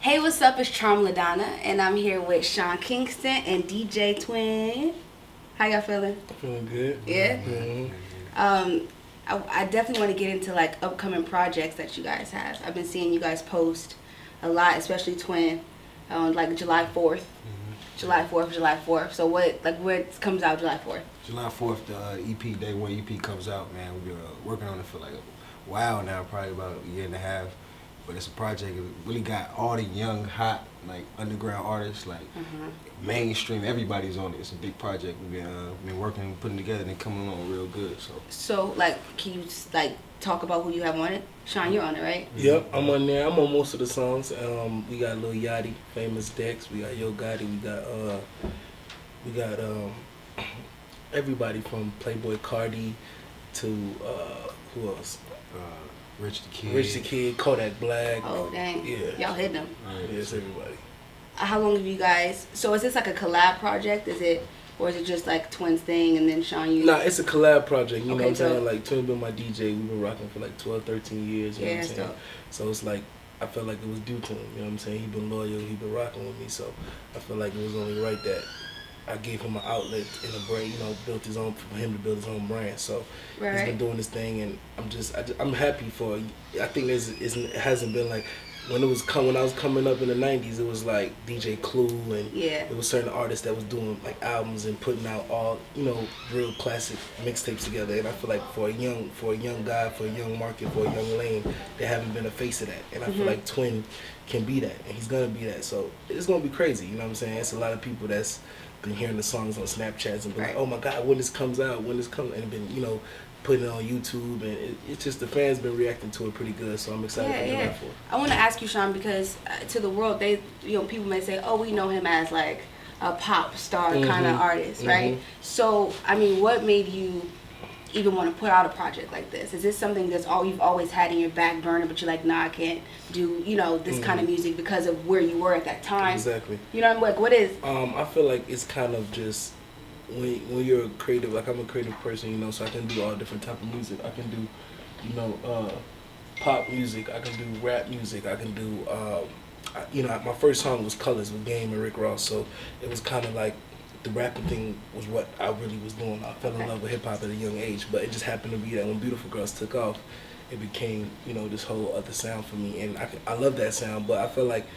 Hey, what's up? It's Ladonna, and I'm here with Sean Kingston and DJ Twin. How y'all feeling? Feeling good. Yeah? Mm-hmm. I definitely want to get into like upcoming projects that you guys have. I've been seeing you guys post a lot, especially Twin, on like July 4th. July 4th. So what comes out July 4th? July 4th, the EP, Day 1 EP comes out, man. We've been working on it for like a while now, probably about a year and a half. But it's a project that really got all the young, hot, like underground artists, like mainstream. Everybody's on it. It's a big project. We've been working, putting together, and coming along real good. So like, can you like talk about who you have on it? Sean, you're on it, right? Yep, I'm on there. I'm on most of the songs. We got Lil Yachty, Famous Dex. We got Yo Gotti. We got everybody from Playboy Cardi to who else? Rich the Kid, Kodak Black. Oh dang! Yeah, y'all hit them. Yes, everybody. How long have you guys? So is this like a collab project? Or is it just like Twin's thing and then Sean you? Nah, it's a collab project. You know what I'm so saying? Like Twin been my DJ. We've been rocking for like 12, 13 years. You know what I'm saying? Dope. So it's like I felt like it was due to him. You know what I'm saying? He been loyal. He been rocking with me. So I feel like it was only right that I gave him an outlet in a brand. You know, built his own for him to build his own brand. So he's been doing this thing, and I'm happy for. I think it hasn't been like. When I was coming up in the 90s, it was like DJ Clue and it was certain artists that was doing like albums and putting out all, you know, real classic mixtapes together. And I feel like for a young guy, for a young market, for a young lane, they haven't been a face of that. And I feel like Twin can be that, and he's gonna be that. So it's gonna be crazy, you know what I'm saying? It's a lot of people that's been hearing the songs on Snapchats and been like, oh my God, when this comes out, and been, you know, putting it on YouTube, and it's just the fans been reacting to it pretty good, so I'm excited for it. I want to ask you, Sean, because to the world, people may say, oh, we know him as like a pop star kind of artist, right? So, I mean, what made you even want to put out a project like this? Is this something that's all you've always had in your back burner, but you're like, nah, I can't do, you know, this kind of music because of where you were at that time? Exactly. You know, I'm like, what is? I feel like it's kind of just when you're a creative, like I'm a creative person, you know, so I can do all different type of music. I can do, you know, pop music. I can do rap music. I can do, you know, my first song was Colors with Game and Rick Ross, so it was kind of like the rapping thing was what I really was doing. I fell in love with hip hop at a young age, but it just happened to be that when Beautiful Girls took off, it became, you know, this whole other sound for me, and I love that sound. But I feel like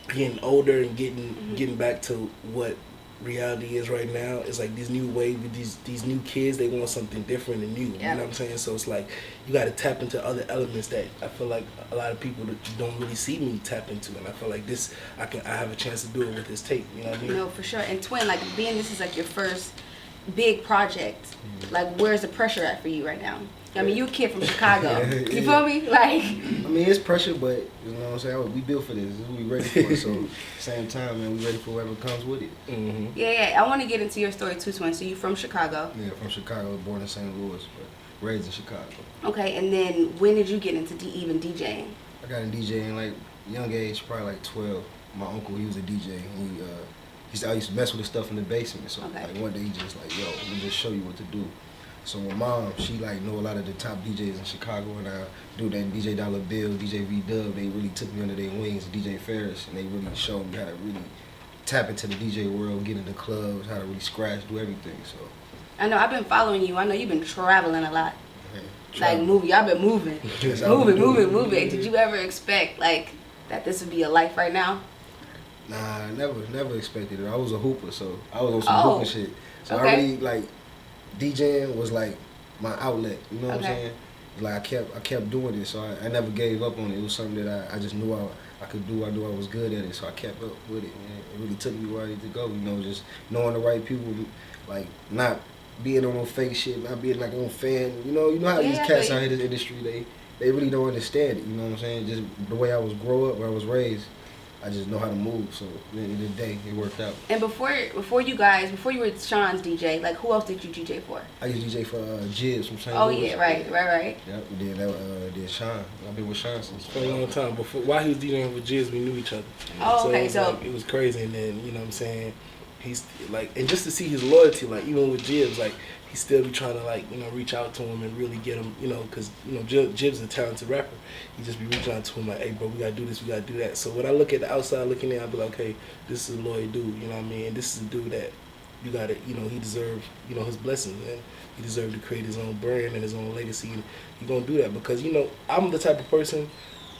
getting older and getting back to what reality is right now is like this new wave with these new kids. They want something different and new. You know what I'm saying? So it's like you got to tap into other elements that I feel like a lot of people that don't really see me tap into, and I feel like this I have a chance to do it with this tape. You know what I mean? No, for sure. And Twin, like being this is like your first big project, like where's the pressure at for you right now? I mean, you a kid from Chicago. You feel me? Like, I mean, it's pressure, but you know what I'm saying? We built for this. This is what we ready for. So, same time, man, we ready for whatever comes with it. Yeah. I want to get into your story too, Twin. So you from Chicago? Yeah, from Chicago, born in St. Louis, but raised in Chicago. Okay, and then when did you get into even DJing? I got in DJing like young age, probably like 12. My uncle, he was a DJ. I used to mess with the stuff in the basement. So like one day he just like, yo, let me just show you what to do. So my mom, she like know a lot of the top DJs in Chicago, and I do that DJ Dollar Bill, DJ V-Dub. They really took me under their wings, DJ Ferris, and they really showed me how to really tap into the DJ world, get into clubs, how to really scratch, do everything. So I know I've been following you. I know you've been traveling a lot. Like moving, y'all been moving, moving. Did you ever expect like that this would be a life right now? Nah, I never expected it. I was a hooper, so I was on some hooping shit. So I really like. DJing was like my outlet, you know what I'm saying? Like I kept doing it, so I never gave up on it. It was something that I just knew I could do. I knew I was good at it, so I kept up with it. Man. It really took me where I need to go, you know, just knowing the right people, like not being on no fake shit, not being like on fan. You know how these cats out here in this industry, they really don't understand it, you know what I'm saying? Just the way I was where I was raised. I just know how to move, so at the end of the day, it worked out. And before you were Sean's DJ, like who else did you DJ for? I used to DJ for Gibbs from St. Louis. Oh yeah, right. Yep, we did Sean. I've been with Sean since for a long time. While he was DJing with Gibbs, we knew each other. Oh, okay, so it was crazy, and then you know what I'm saying, he's like, and just to see his loyalty, like even with Gibbs, like he still be trying to like reach out to him and really get him, because Gibbs is a talented rapper. He just be reaching out to him like, hey bro, we gotta do this, we gotta do that. So when I look at the outside looking in, I be like, okay, this is a loyal dude, you know what I mean? And this is a dude that you gotta, he deserves, his blessings, and he deserves to create his own brand and his own legacy. And he gonna do that because I'm the type of person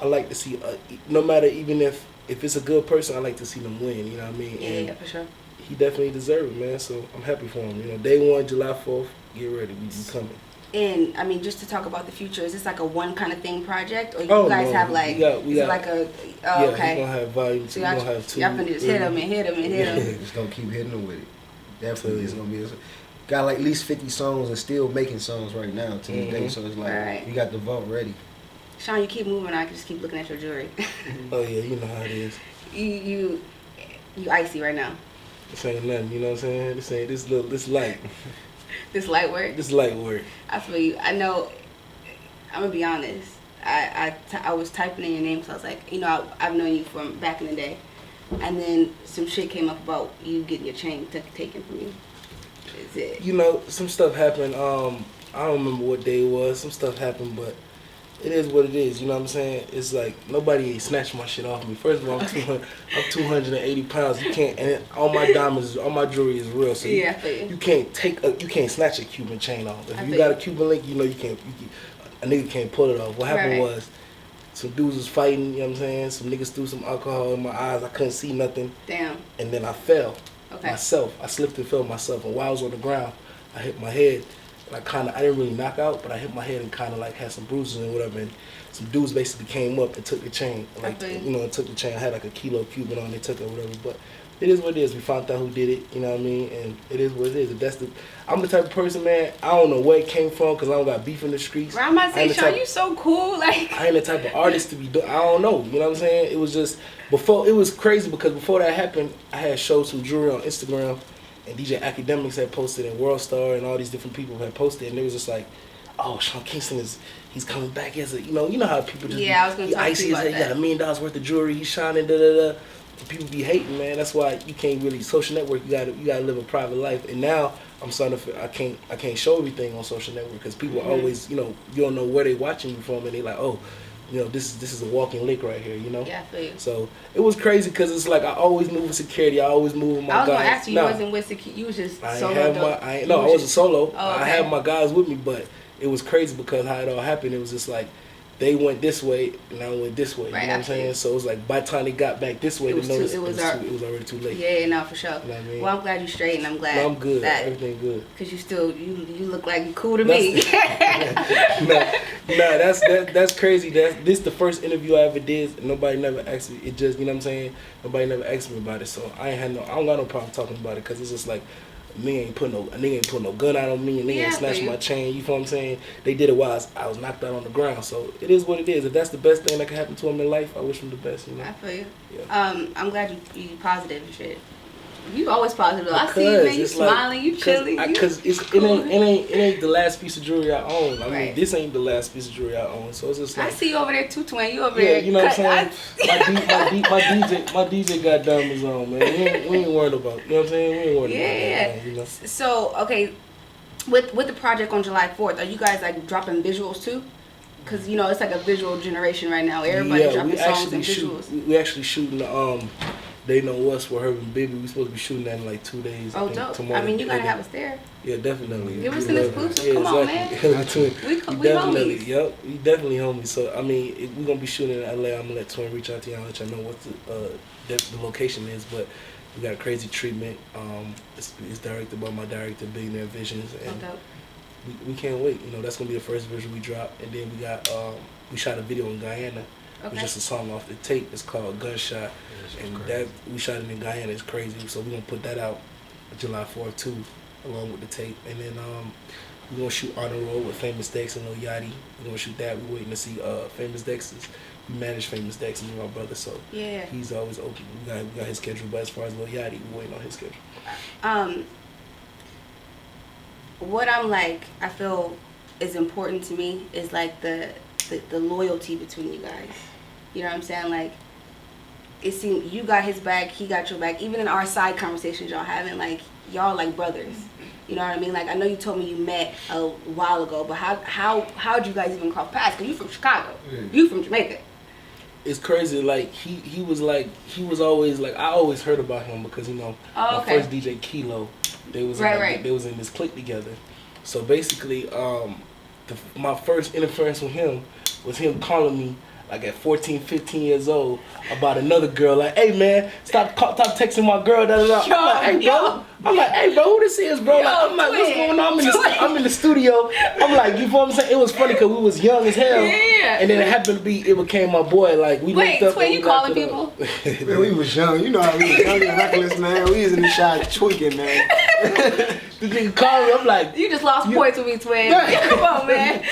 I like to see, no matter even if it's a good person, I like to see them win. You know what I mean? Yeah, for sure. He definitely deserves it, man. So I'm happy for him. Day 1, July 4th, get ready, we coming. And I mean, just to talk about the future, is this like a one kind of thing project, or you guys have like, we got like a? Yeah, okay. We're gonna have volume 2. We're gonna have 2. Y'all finna just hit them and hit them and hit them. Just gonna keep hitting them with it. Definitely, it's gonna be. Got like at least 50 songs and still making songs right now to this day. So it's like we got the vault ready. Sean, you keep moving. I can just keep looking at your jewelry. Oh yeah, you know how it is. You icy right now. This ain't nothing. You know what I'm saying? This light. This light work. This light work. I feel you. I know. I'm gonna be honest. I was typing in your name, so I was like, I've known you from back in the day, and then some shit came up about you getting your chain taken from you. Is it? Some stuff happened. I don't remember what day it was. Some stuff happened, but it is what it is. You know what I'm saying? It's like nobody snatched my shit off me. First of all, I'm 280 pounds. You can't, and all my diamonds, all my jewelry is real. So yeah, you can't snatch a Cuban chain off. If you got a Cuban link, you can't. A nigga can't pull it off. What happened was, some dudes was fighting. You know what I'm saying? Some niggas threw some alcohol in my eyes. I couldn't see nothing. Damn. And then I fell. Okay. Myself. I slipped and fell myself. And while I was on the ground, I hit my head. I didn't really knock out, but I hit my head and kind of like had some bruises and whatever. And some dudes basically came up and took the chain. And took the chain. I had like a kilo Cuban on. They took it or whatever. But it is what it is. We found out who did it. You know what I mean? And it is what it is. I'm the type of person, man. I don't know where it came from because I don't got beef in the streets. I'm about to say, Sean, you so cool. Like I ain't the type of artist to be doing. I don't know. You know what I'm saying? It was just before. It was crazy because before that happened, I had showed some jewelry on Instagram. And DJ Academics had posted, and World Star, and all these different people had posted, and it was just like, oh, Sean Kingston he's coming back as a, you know how people just I was gonna talk to you about that. He got $1 million worth of jewelry, he's shining, da da da. And people be hating, man. That's why you can't really social network. You gotta live a private life. And now I'm starting to feel I can't show everything on social network because people always, you don't know where they watching you from, and they like, oh. This is a walking lick right here, Yeah, I feel you. So it was crazy because it's like I always move with security. I always move with my guys. I was going to ask you, you wasn't with security. You was just solo. I wasn't solo. Oh, okay. I had my guys with me, but it was crazy because how it all happened, it was just like they went this way and I went this way. Right, you know what I'm saying? So it was like by the time they got back this way, it was already too late. Yeah, no, for sure. You know what I mean? Well, I'm glad you're straight, and I'm glad I'm good. that everything good. Because you look like you cool to me. That's crazy. This the first interview I ever did. And nobody never asked me. It just, you know what I'm saying? Nobody never asked me about it. So I don't got no problem talking about it because it's just like a nigga ain't put no gun out on me, and nigga ain't snatched my chain. You feel what I'm saying? They did it while I was knocked out on the ground. So it is what it is. If that's the best thing that can happen to him in life, I wish him the best. I feel you. Yeah. I'm glad you positive and shit. You always positive. I see you, man. You smiling, you chilling. Because it ain't the last piece of jewelry I own. I mean, this ain't the last piece of jewelry I own. So it's just like I see you over there too, Twin. You over there. You know what I'm saying? My DJ got diamonds on, man. We ain't worried about. You know what I'm saying? We ain't worried about that. Man, So okay, with the project on July 4th, are you guys like dropping visuals too? Because it's like a visual generation right now. Everybody dropping songs and visuals. We actually shooting They Know Us with Herb and Baby. We supposed to be shooting that in like 2 days. Oh, dope. Tomorrow. I mean, you gotta have us there. Yeah, definitely. Give us an exclusive. Come on, man. we definitely, homies. Yep, we definitely homies. So, I mean, we're going to be shooting in LA. I'm going to let Twin reach out to y'all and let y'all know what the location is. But we got a crazy treatment. It's directed by my director, Billionaire Visions. And we can't wait. That's going to be the first visual we drop. And then we shot a video in Guyana. It's just a song off the tape. It's called Gunshot. And that we shot it in Guyana. It's crazy. So we're going to put that out July 4th too, along with the tape. And then we're going to shoot On The Road with Famous Dex and Lil Yachty. We're going to shoot that. We're waiting to see Famous Dex's. We manage Famous Dex and my brother. So he's always open. We got his schedule. But as far as Lil Yachty, we're waiting on his schedule. What I feel is important to me is like the loyalty between you guys. You know what I'm saying? Like, it seemed you got his back, he got your back. Even in our side conversations y'all having, like y'all like brothers. You know what I mean? Like I know you told me you met a while ago, but how'd you guys even cross paths? Cause you from Chicago, you from Jamaica. It's crazy. Like he was always like, I always heard about him because my first DJ Kilo, they was they was in this clique together. So basically, my first interference with him was him calling me like at 14, 15 years old about another girl. Like, hey man, stop texting my girl. Da, da, da. I'm like, hey bro, who this is, bro? I'm like, what's going on? I'm in the studio. I'm like, you know what I'm saying? It was funny because we was young as hell. Yeah. And then it became my boy. Like we linked up. Twin, you calling people? Man, we was young. You know how we was young and reckless, man. We was in the shot tweaking, man. The nigga called me. I'm like, you just lost points with me, Twin. Come on, man.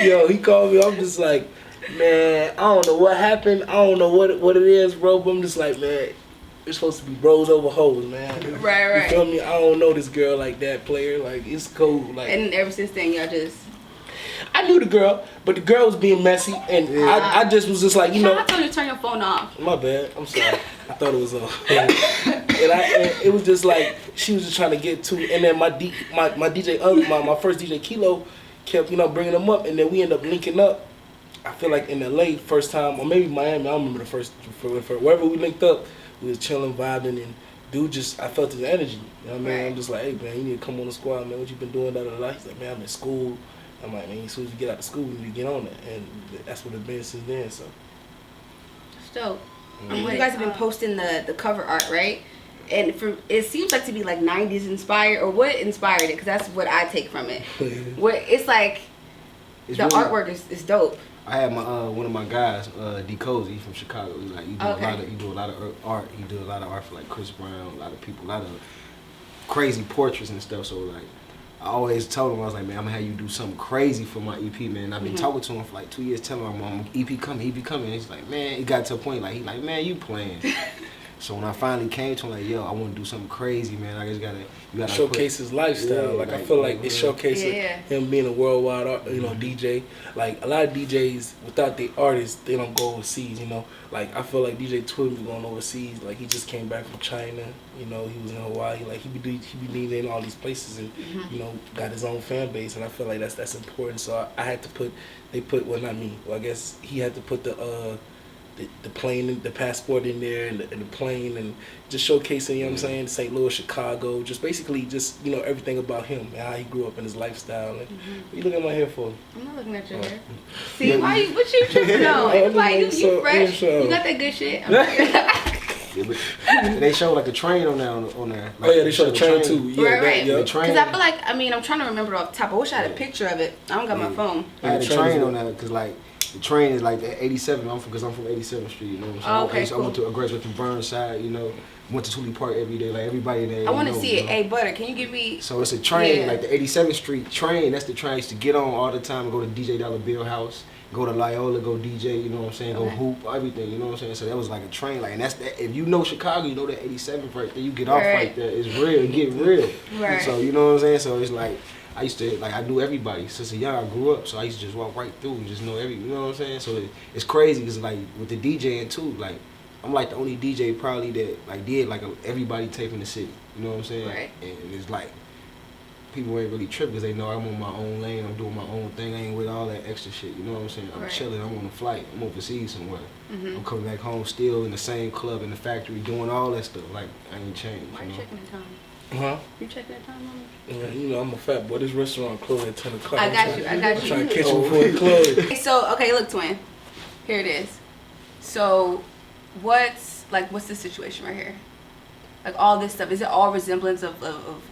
Yo, he called me. I'm just like, man, I don't know what happened. I don't know what it is, bro. But I'm just like, man, you're supposed to be bros over hoes, man. Right. You feel me? I don't know this girl like that, player. Like, it's cool. Like, and ever since then, y'all just... I knew the girl, but the girl was being messy, and I just was just like, I told you to turn your phone off. My bad. I'm sorry. I thought it was off. And it was just like, she was just trying to get to, and then my DJ, my first DJ Kilo kept, bringing them up, and then we ended up linking up. I feel like in LA, first time, or maybe Miami, I don't remember the first, wherever we linked up, we was chilling, vibing, and dude I felt his energy. You know what I mean? I'm just like, hey man, you need to come on the squad, man. What you been doing? Da, da, da. He's like, man, I'm in school. I'm like, man, as soon as you get out of school, you need to get on it. And that's what it's been since then, so. So, you guys have been posting the cover art, right? And it seems like to be like 90s inspired, or what inspired it? Because that's what I take from it. It's like, the really, artwork is dope. I had my one of my guys, D Cozy from Chicago. He do a lot of art. He do a lot of art for like Chris Brown, a lot of people, a lot of crazy portraits and stuff. So like, I always told him, I was like, man, I'm gonna have you do something crazy for my EP, man. And I've been talking to him for like 2 years, telling him I'm EP coming. And he's like, man, it got to a point like man, you playing. So when I finally came to him, like, yo, I want to do something crazy, man. I just gotta showcase his lifestyle. Like I feel like it showcases him being a worldwide, DJ. Like a lot of DJs, without the artists, they don't go overseas. Like I feel like DJ Twin be going overseas. Like he just came back from China. He was in Hawaii. Like he be leading in all these places, and got his own fan base. And I feel like that's important. So I had to put. Well, not me. Well, I guess he had to put the plane, the passport in there, and the plane, and just showcasing, what I'm saying, St. Louis, Chicago, just basically just, everything about him and how he grew up in his lifestyle. And what you looking at my hair for? I'm not looking at your hair. See, what you tripping on? Like, you fresh. You got that good shit. They show like a train on there. Like, they show the train too. Yeah, right. Because I feel like, I'm trying to remember off the top. I wish I had a picture of it. I don't got my phone. I had a train on there because like, the train is like 87. Because I'm from 87th Street, you know what I'm saying? Oh, okay, cool. I graduated from Burnside, went to Tully Park every day, like everybody there. I want to see it. Hey, Butter, can you give me? So it's a train, like the 87th Street train. That's the train I used to get on all the time and go to DJ Dollar Bill house, go to Loyola, go DJ, you know what I'm saying? Go hoop, everything, you know what I'm saying? So that was like a train, like, and that's that. If you know Chicago, you know that 87th right there. You get off right there. It's real. It get real. Right. So you know what I'm saying? So it's like. I used to, I knew everybody. Since a young, I grew up, so I used to just walk right through and just know you know what I'm saying? So it's crazy, because, with the DJing, too, I'm, the only DJ probably that, did, everybody tape in the city. You know what I'm saying? Right. And it's, people ain't really tripping because they know I'm on my own lane, I'm doing my own thing, I ain't with all that extra shit. You know what I'm saying? I'm chilling, I'm on a flight, I'm overseas somewhere. I'm coming back home still in the same club, in the factory, doing all that stuff. I ain't changed. Why are you checking the time? Huh? You checking the time, Mama? Yeah, I'm a fat boy. This restaurant closed at 10 o'clock. I got you. I'm trying to catch you before it closes. So, okay, look, Twin. Here it is. So, what's the situation right here? All this stuff, is it all resemblance of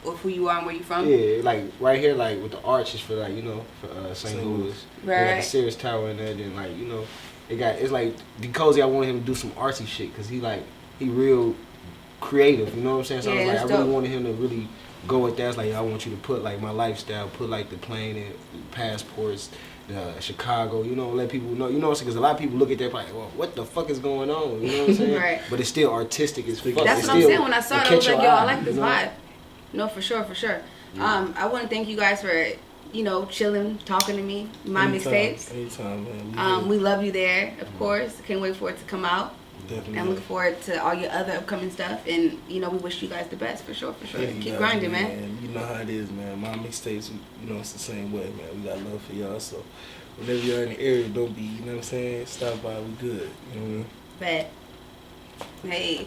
who you are and where you from? Yeah, right here, with the arches for, for St. Louis. Right. They got the Sears Tower in there, then, it's like, D Cozy, I wanted him to do some artsy shit, because he real creative, you know what I'm saying? So I really wanted him to really go with that. I was like, I want you to put my lifestyle, put the plane and passports, the Chicago, let people know, because a lot of people look at that like, well, what the fuck is going on? You know what I'm saying? Right. But it's still artistic as fuck. That's what I'm saying. When I saw it, I was like, yo, I like this vibe. No, for sure. Yeah. I want to thank you guys for, chilling, talking to me. My Mixtapes. Anytime, man. We love you there, of course. Can't wait for it to come out. Definitely. And look forward to all your other upcoming stuff. And, you know, we wish you guys the best, for sure. Keep grinding, man. You know how it is, man. My mixtapes, you know, it's the same way, man. We got love for y'all, so whenever you're in the area, don't be, you know what I'm saying? Stop by, we good. You know what I mean? Bet. Hey.